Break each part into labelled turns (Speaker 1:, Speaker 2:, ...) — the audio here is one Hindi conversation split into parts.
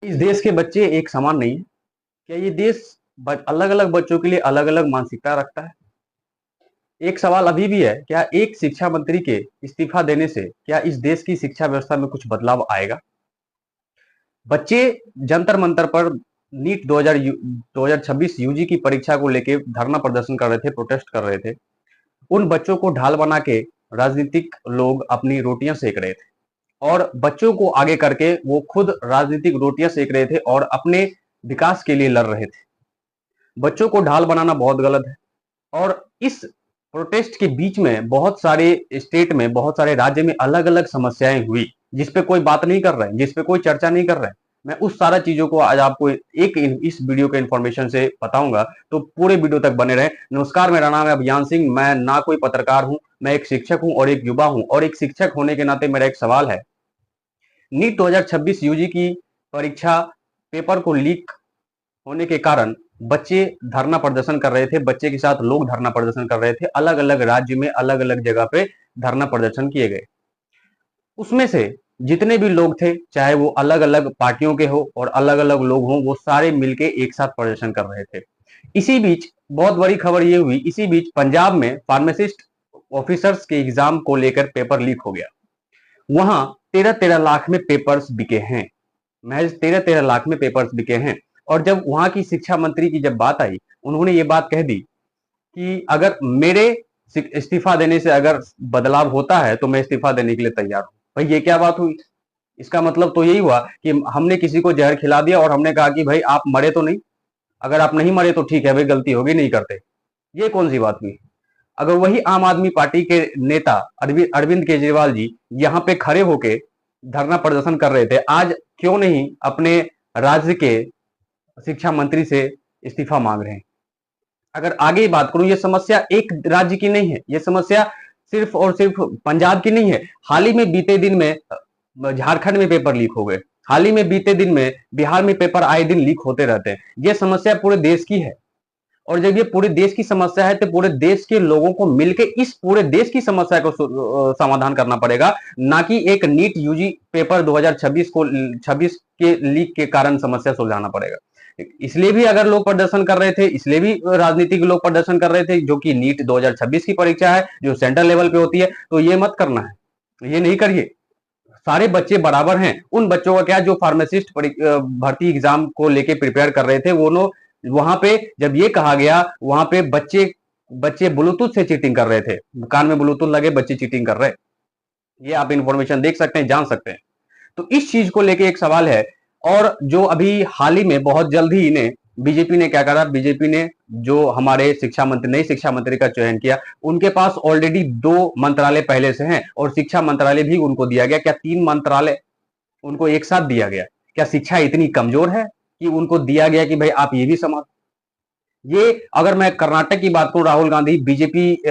Speaker 1: इस देश के बच्चे एक समान नहीं है। क्या ये देश अलग अलग बच्चों के लिए अलग अलग मानसिकता रखता है? एक सवाल अभी भी है, क्या एक शिक्षा मंत्री के इस्तीफा देने से क्या इस देश की शिक्षा व्यवस्था में कुछ बदलाव आएगा? बच्चे जंतर मंतर पर नीट 2026 यूजी की परीक्षा को लेकर धरना प्रदर्शन कर रहे थे, प्रोटेस्ट कर रहे थे। उन बच्चों को ढाल बना के राजनीतिक लोग अपनी रोटियां सेक रहे थे और बच्चों को आगे करके वो खुद राजनीतिक रोटियां सेक रहे थे और अपने विकास के लिए लड़ रहे थे। बच्चों को ढाल बनाना बहुत गलत है। और इस प्रोटेस्ट के बीच में बहुत सारे स्टेट में, बहुत सारे राज्य में अलग अलग समस्याएं हुई जिसपे कोई बात नहीं कर रहे हैं, जिसपे कोई चर्चा नहीं कर रहे हैं। मैं उस सारा चीजों को आज आपको इस वीडियो के इंफॉर्मेशन से बताऊंगा, तो पूरे वीडियो तक बने रहे। नमस्कार, मेरा नाम है अभियान सिंह। मैं ना कोई पत्रकार हूं, मैं एक शिक्षक हूं और एक युवा हूं। और एक शिक्षक होने के नाते मेरा एक सवाल है, नीट 2026 यूजी की परीक्षा पेपर को लीक होने के कारण बच्चे धरना प्रदर्शन कर रहे थे, बच्चे के साथ लोग धरना प्रदर्शन कर रहे थे। अलग अलग राज्य में अलग अलग जगह पे धरना प्रदर्शन किए गए। उसमें से जितने भी लोग थे, चाहे वो अलग अलग पार्टियों के हो और अलग अलग लोग हों, वो सारे मिलके एक साथ प्रदर्शन कर रहे थे। इसी बीच बहुत बड़ी खबर ये हुई, इसी बीच पंजाब में फार्मासिस्ट ऑफिसर्स के एग्जाम को लेकर पेपर लीक हो गया। वहां 13-13 लाख में पेपर्स बिके हैं, महज 13-13 लाख में पेपर्स बिके हैं। और जब वहां की शिक्षा मंत्री की जब बात आई, उन्होंने ये बात कह दी कि अगर मेरे इस्तीफा देने से अगर बदलाव होता है तो मैं इस्तीफा देने के लिए तैयार हूं। भाई ये क्या बात हुई? इसका मतलब तो यही हुआ कि हमने किसी को जहर खिला दिया और हमने कहा कि भाई आप मरे तो नहीं, अगर आप नहीं मरे तो ठीक है भाई, गलती होगी, नहीं करते। ये कौन सी बात हुई? अगर वही आम आदमी पार्टी के नेता अरविंद केजरीवाल जी यहाँ पे खड़े होके धरना प्रदर्शन कर रहे थे, आज क्यों नहीं अपने राज्य के शिक्षा मंत्री से इस्तीफा मांग रहे हैं? अगर आगे बात करूं, ये समस्या एक राज्य की नहीं है, ये समस्या सिर्फ और सिर्फ पंजाब की नहीं है। हाल ही में बीते दिन में झारखंड में पेपर लीक हो गए, हाल ही में बीते दिन में बिहार में पेपर आए दिन लीक होते रहते हैं। ये समस्या पूरे देश की है। और जब ये पूरे देश की समस्या है तो पूरे देश के लोगों को मिलकर इस पूरे देश की समस्या को समाधान करना पड़ेगा, ना कि एक नीट यूजी पेपर 2026 के लीक के कारण समस्या सुलझाना पड़ेगा। इसलिए भी अगर लोग प्रदर्शन कर रहे थे, इसलिए भी राजनीतिक लोग प्रदर्शन कर रहे थे, जो कि नीट 2026 की परीक्षा है, जो सेंट्रल लेवल पे होती है, तो ये मत करना है, ये नहीं करिए। सारे बच्चे बराबर हैं। उन बच्चों का क्या, जो फार्मासिस्ट भर्ती एग्जाम को लेके प्रिपेयर कर रहे थे, वो लोग वहां पे जब ये कहा गया, वहां पे बच्चे बच्चे ब्लूटूथ से चीटिंग कर रहे थे, कान में ब्लूटूथ लगे बच्चे चीटिंग कर रहे। ये आप इंफॉर्मेशन देख सकते हैं, जान सकते हैं। तो इस चीज को लेके एक सवाल है। और जो अभी हाल ही में बहुत जल्द ही इन्हें बीजेपी ने क्या करा, बीजेपी ने जो हमारे शिक्षा मंत्री, नई शिक्षा मंत्री का चयन किया, उनके पास ऑलरेडी 2 मंत्रालय पहले से हैं और शिक्षा मंत्रालय भी उनको दिया गया। क्या 3 मंत्रालय उनको एक साथ दिया गया? क्या शिक्षा इतनी कमजोर है कि उनको दिया गया कि भाई आप ये भी संभाल? ये अगर मैं कर्नाटक की बात करूं, राहुल गांधी बीजेपी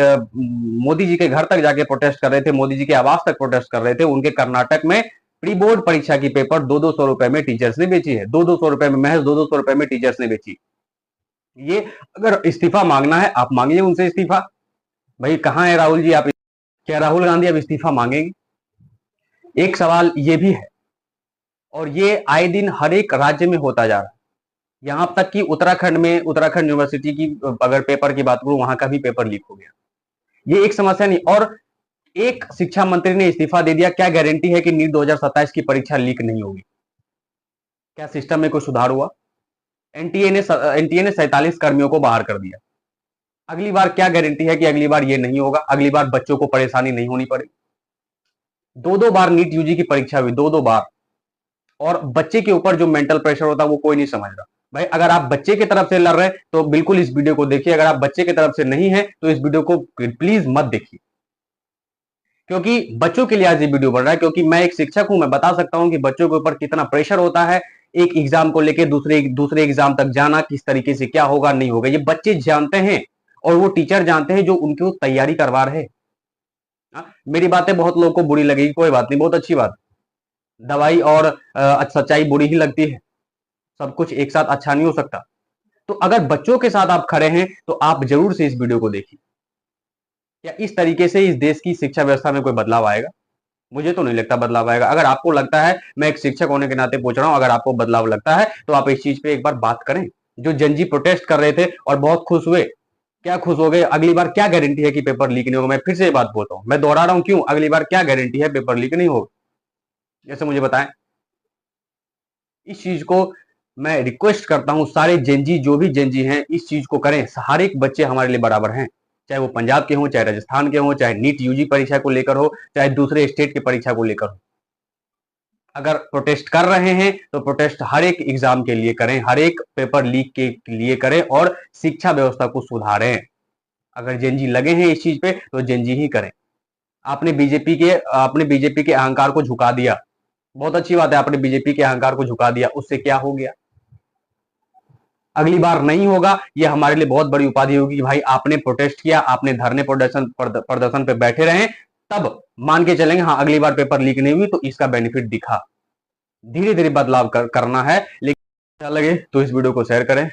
Speaker 1: मोदी जी के घर तक जाके प्रोटेस्ट कर रहे थे, मोदी जी के आवास तक प्रोटेस्ट कर रहे थे। उनके कर्नाटक में प्री बोर्ड परीक्षा की पेपर 200-200 रुपए में टीचर्स ने बेची है, 200-200 रुपए में, महज 200-200 रुपए में टीचर्स ने बेची। ये अगर इस्तीफा मांगना है, आप मांगिए उनसे इस्तीफा। भाई कहां है राहुल जी? आप क्या राहुल गांधी अब इस्तीफा मांगेंगे? एक सवाल ये भी है। और ये आए दिन हर एक राज्य में होता जा रहा है। यहां तक कि उत्तराखंड में, उत्तराखंड यूनिवर्सिटी की अगर पेपर की बात करूं, वहां का भी पेपर लीक हो गया। ये एक समस्या नहीं, और एक शिक्षा मंत्री ने इस्तीफा दे दिया, क्या गारंटी है कि नीट 2027 की परीक्षा लीक नहीं होगी? क्या सिस्टम में कोई सुधार हुआ? एनटीए ने 47 कर्मियों को बाहर कर दिया। अगली बार क्या गारंटी है कि अगली बार ये नहीं होगा, अगली बार बच्चों को परेशानी नहीं होनी पड़ेगी? 2-2 बार नीट यूजी की परीक्षा हुई, 2-2 बार। और बच्चे के ऊपर जो मेंटल प्रेशर होता है वो कोई नहीं समझ रहा। भाई अगर आप बच्चे की तरफ से लड़ रहे हैं तो बिल्कुल इस वीडियो को देखिए, अगर आप बच्चे की तरफ से नहीं है तो इस वीडियो को प्लीज मत देखिए, क्योंकि बच्चों के लिए आज ये वीडियो बन रहा है। क्योंकि मैं एक शिक्षक हूं, मैं बता सकता हूं कि बच्चों के ऊपर कितना प्रेशर होता है, एक एग्जाम को लेकर दूसरे दूसरे एग्जाम तक जाना, किस तरीके से क्या होगा नहीं होगा, ये बच्चे जानते हैं और वो टीचर जानते हैं जो उनकी तैयारी करवा रहे हैं। मेरी बातें बहुत लोगों को बुरी लगेगी, कोई बात नहीं, बहुत अच्छी बात। दवाई और सच्चाई बुरी ही लगती है, सब कुछ एक साथ अच्छा नहीं हो सकता। तो अगर बच्चों के साथ आप खड़े हैं तो आप जरूर से इस वीडियो को देखिए। क्या इस तरीके से इस देश की शिक्षा व्यवस्था में कोई बदलाव आएगा? मुझे तो नहीं लगता बदलाव आएगा। अगर आपको लगता है, मैं एक शिक्षक होने के नाते पूछ रहा हूं, अगर आपको बदलाव लगता है तो आप इस चीज पे एक बार बात करें। जो जनजी प्रोटेस्ट कर रहे थे और बहुत खुश हुए, क्या खुश हो गए? अगली बार क्या गारंटी है कि पेपर लीक नहीं होगा? मैं फिर से ये बात बोलता हूं, मैं दोहरा रहा हूं, क्यों? अगली बार क्या गारंटी है पेपर लीक नहीं होगा? जैसे मुझे बताएं। इस चीज को मैं रिक्वेस्ट करता हूं, सारे जेनजी, जो भी जेनजी हैं, इस चीज को करें। हर एक बच्चे हमारे लिए बराबर हैं, चाहे वो पंजाब के हों, चाहे राजस्थान के हों, चाहे नीट यूजी परीक्षा को लेकर हो, चाहे दूसरे स्टेट की परीक्षा को लेकर हो। अगर प्रोटेस्ट कर रहे हैं तो प्रोटेस्ट हर एक एग्जाम के लिए करें, हर एक पेपर लीक के लिए करें और शिक्षा व्यवस्था को सुधारें। अगर जेनजी लगे हैं इस चीज पे तो जेनजी ही करें। आपने बीजेपी के अहंकार को झुका दिया, बहुत अच्छी बात है, आपने बीजेपी के अहंकार को झुका दिया, उससे क्या हो गया? अगली बार नहीं होगा, ये हमारे लिए बहुत बड़ी उपाधि होगी कि भाई आपने प्रोटेस्ट किया, आपने धरने प्रदर्शन पे बैठे रहे, तब मान के चलेंगे हाँ अगली बार पेपर लीक नहीं हुई तो इसका बेनिफिट दिखा। धीरे धीरे बदलाव करना है। लेकिन अच्छा लगे तो इस वीडियो को शेयर करें।